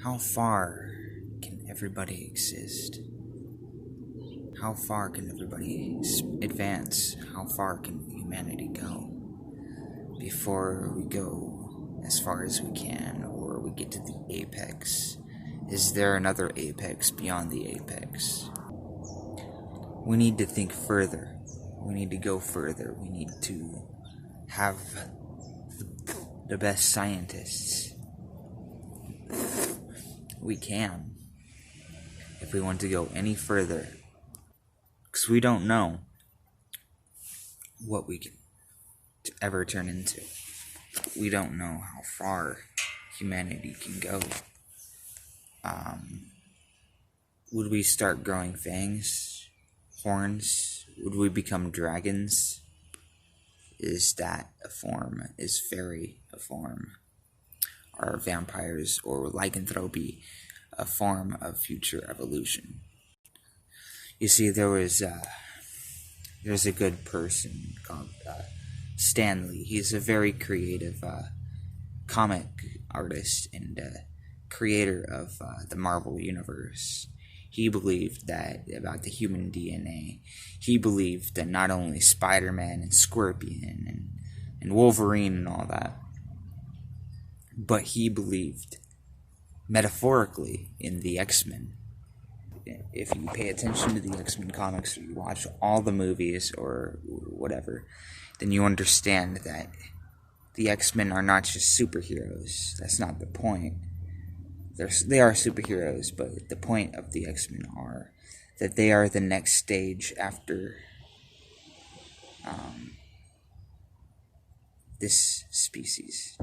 How far can everybody exist? How far can everybody advance? How far can humanity go before we go as far as we can, or we get to the apex? Is there another apex beyond the apex? We need to think further. We need to go further. We need to have the best scientists we can if we want to go any further, because we don't know what we can ever turn into. We don't know how far humanity can go. Would we start growing fangs, horns? Would we become dragons? Is that a form? Is fairy a form? Are vampires or lycanthropy a form of future evolution? You see, there's a good person called Stanley. He's a very creative comic artist and creator of the Marvel Universe. He believed that about the human DNA. He believed that not only Spider-Man and Scorpion and Wolverine and all that, but he believed metaphorically in the X-Men. If you pay attention to the X-Men comics, or you watch all the movies or whatever, then you understand that the X-Men are not just superheroes. That's not the point. They are superheroes, but the point of the X-Men are that they are the next stage after this species.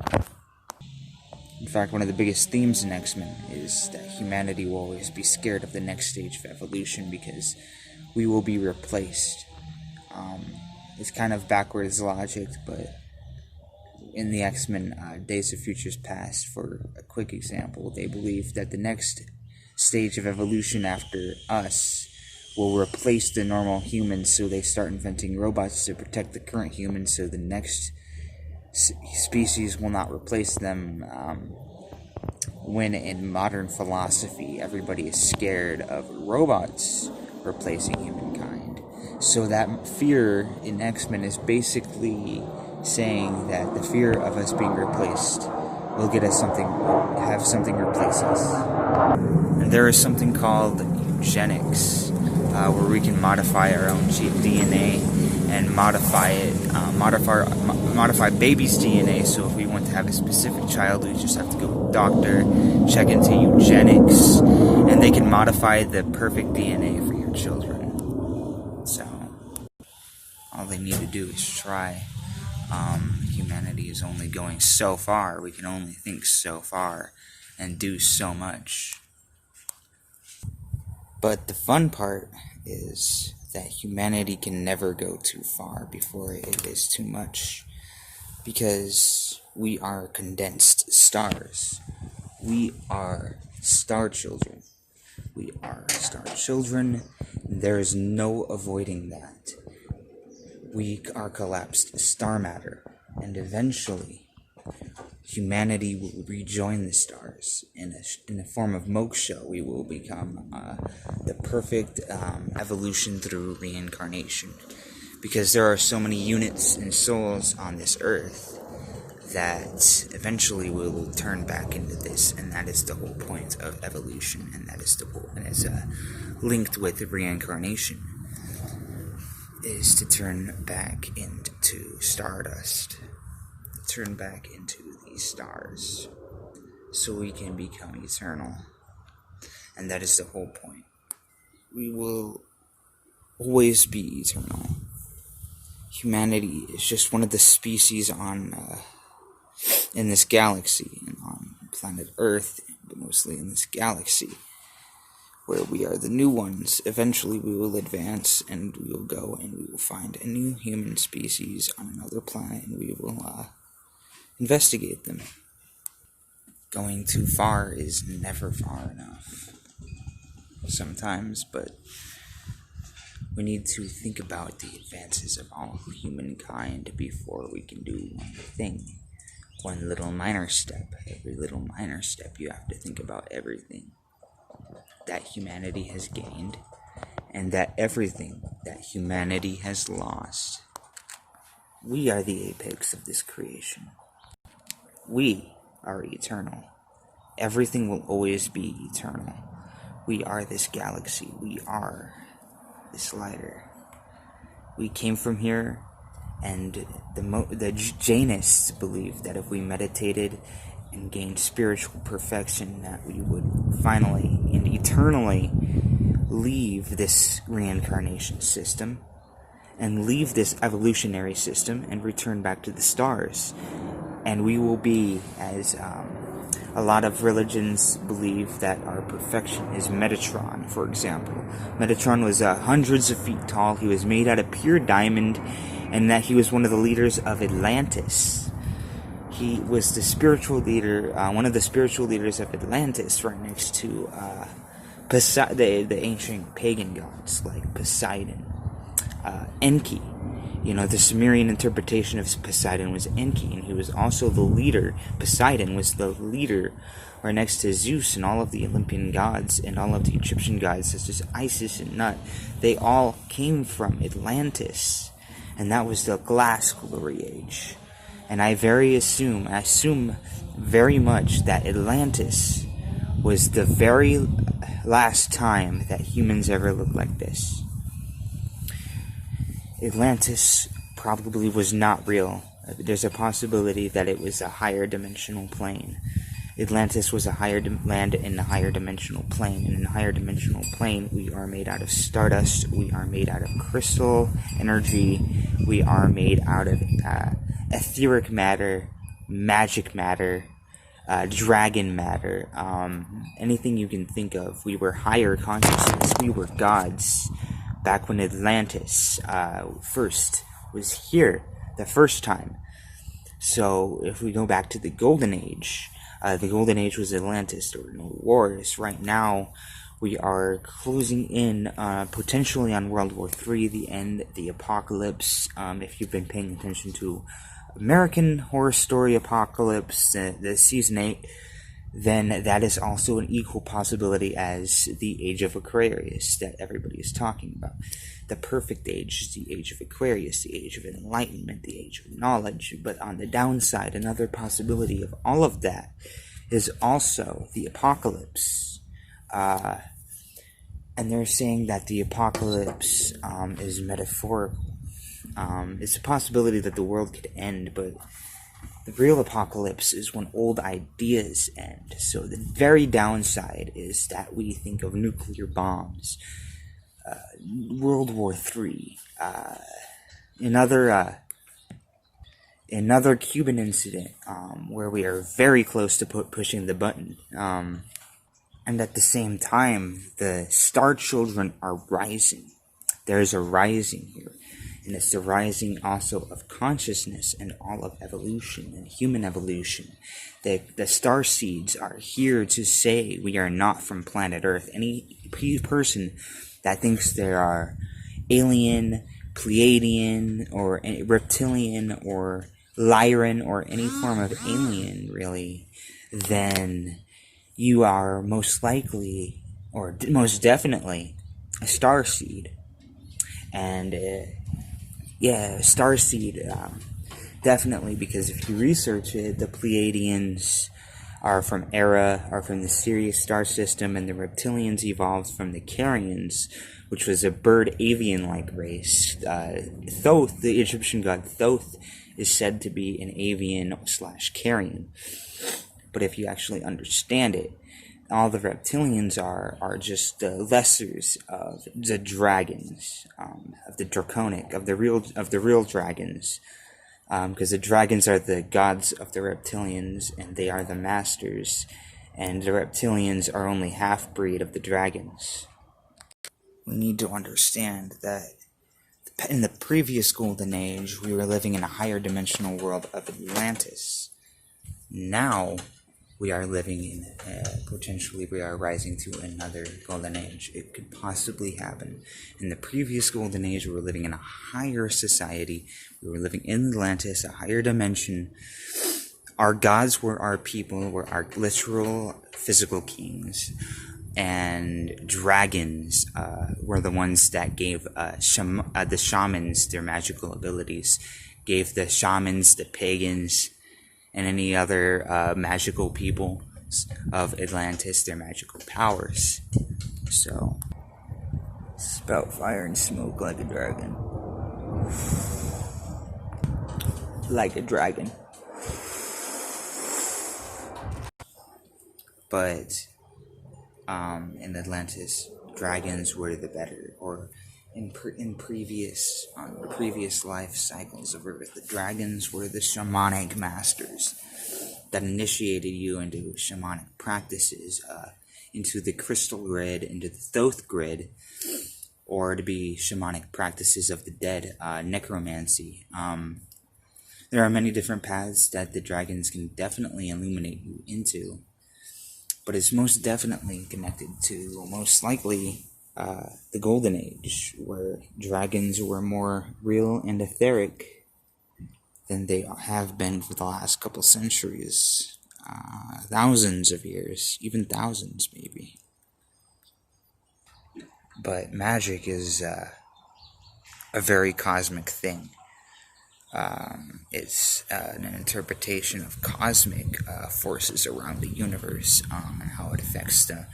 In fact, one of the biggest themes in X-Men is that humanity will always be scared of the next stage of evolution because we will be replaced. It's kind of backwards logic, but in the X-Men Days of Futures Past, for a quick example, they believe that the next stage of evolution after us will replace the normal humans, so they start inventing robots to protect the current humans, so the next species will not replace them. When in modern philosophy, everybody is scared of robots replacing humankind. So that fear in X-Men is basically saying that the fear of us being replaced will get us have something replace us. And there is something called eugenics, where we can modify our own DNA and modify baby's DNA. So if we want to have a specific child, we just have to go to the doctor, check into eugenics, and they can modify the perfect DNA for your children. So all they need to do is try. Humanity is only going so far. We can only think so far and do so much. But the fun part is that humanity can never go too far before it is too much, because we are condensed stars. We are star children. We are star children. There is no avoiding that. We are collapsed star matter, and eventually humanity will rejoin the stars in a form of moksha. We will become the perfect evolution through reincarnation, because there are so many units and souls on this earth that eventually we will turn back into this, and that is the whole point of evolution, and that is the whole, and it's linked with reincarnation, is to turn back into stardust, turn back into these stars, so we can become eternal. And that is the whole point. We will always be eternal. Humanity is just one of the species in this galaxy, and on planet Earth, but mostly in this galaxy, where we are the new ones. Eventually we will advance, and we will go and we will find a new human species on another planet, and we will investigate them. Going too far is never far enough sometimes, but we need to think about the advances of all humankind before we can do one thing. one little minor step. Every little minor step, you have to think about everything that humanity has gained and that everything that humanity has lost. We are the apex of this creation. We are eternal. Everything will always be eternal. We are this galaxy. We are this lighter. We came from here, and the Jainists believe that if we meditated and gained spiritual perfection, that we would finally and eternally leave this reincarnation system and leave this evolutionary system and return back to the stars. And we will be, as a lot of religions believe, that our perfection is Metatron, for example. Metatron was hundreds of feet tall. He was made out of pure diamond, and that he was one of the leaders of Atlantis. He was the spiritual leader, one of the spiritual leaders of Atlantis, right next to the ancient pagan gods like Poseidon, Enki. The Sumerian interpretation of Poseidon was Enki, and he was also the leader. Poseidon was the leader, right next to Zeus and all of the Olympian gods and all of the Egyptian gods, such as Isis and Nut. They all came from Atlantis, and that was the glass glory age. And I assume very much that Atlantis was the very last time that humans ever looked like this. Atlantis probably was not real. There's a possibility that it was a higher dimensional plane. Atlantis was a land in a higher dimensional plane. And in a higher dimensional plane, we are made out of stardust. We are made out of crystal energy. We are made out of etheric matter, magic matter, dragon matter, anything you can think of. We were higher consciousness. We were gods. Back when Atlantis first was here, the first time. So if we go back to the Golden Age was Atlantis. There were no wars. Right now, we are closing in potentially on World War III, the end, the apocalypse. If you've been paying attention to American Horror Story Apocalypse, the season 8, then that is also an equal possibility as the Age of Aquarius that everybody is talking about. The perfect age is the Age of Aquarius, the Age of Enlightenment, the Age of Knowledge. But on the downside, another possibility of all of that is also the Apocalypse. And they're saying that the Apocalypse is metaphorical. It's a possibility that the world could end, but the real apocalypse is when old ideas end. So the very downside is that we think of nuclear bombs, World War III, another Cuban incident where we are very close to pushing the button. And at the same time, the star children are rising. There's a rising here. And it's the rising also of consciousness and all of evolution and human evolution. The star seeds are here to say we are not from planet Earth. Any person that thinks there are alien, Pleiadian, or reptilian, or Lyran, or any form of alien, really, then you are most likely, or most definitely, a star seed. And starseed, definitely, because if you research it, the Pleiadians are from the Sirius star system, and the reptilians evolved from the Carians, which was a bird avian-like race. Thoth, the Egyptian god Thoth, is said to be an avian/Carian. But if you actually understand it, all the reptilians are just the lessers of the dragons, of the draconic, of the real dragons, because the dragons are the gods of the reptilians, and they are the masters, and the reptilians are only half-breed of the dragons. We need to understand that in the previous golden age, we were living in a higher dimensional world of Atlantis. Now, we are living in, potentially we are rising to another golden age. It could possibly happen. In the previous golden age, we were living in a higher society. We were living in Atlantis, a higher dimension. Our gods were our people, were our literal physical kings, and dragons were the ones that gave the shamans their magical abilities, gave the shamans, the pagans, and any other magical people of Atlantis their magical powers. So, spout fire and smoke like a dragon. Like a dragon. But in Atlantis, dragons were the better, or in previous life cycles of Earth, the dragons were the shamanic masters that initiated you into shamanic practices, into the crystal grid, into the thoth grid, or to be shamanic practices of the dead, necromancy. There are many different paths that the dragons can definitely illuminate you into, but it's most definitely connected to, most likely, the Golden Age, where dragons were more real and etheric than they have been for the last couple centuries, thousands of years, even thousands maybe. But magic is a very cosmic thing. It's an interpretation of cosmic forces around the universe, and how it affects the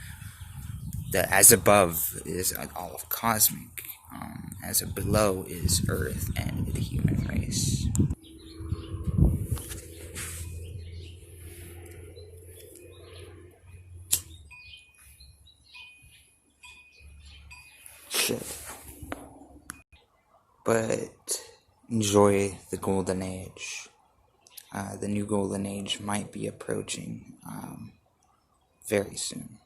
as above is all of cosmic, as below is Earth and the human race. Shit. But enjoy the Golden Age. The new Golden Age might be approaching very soon.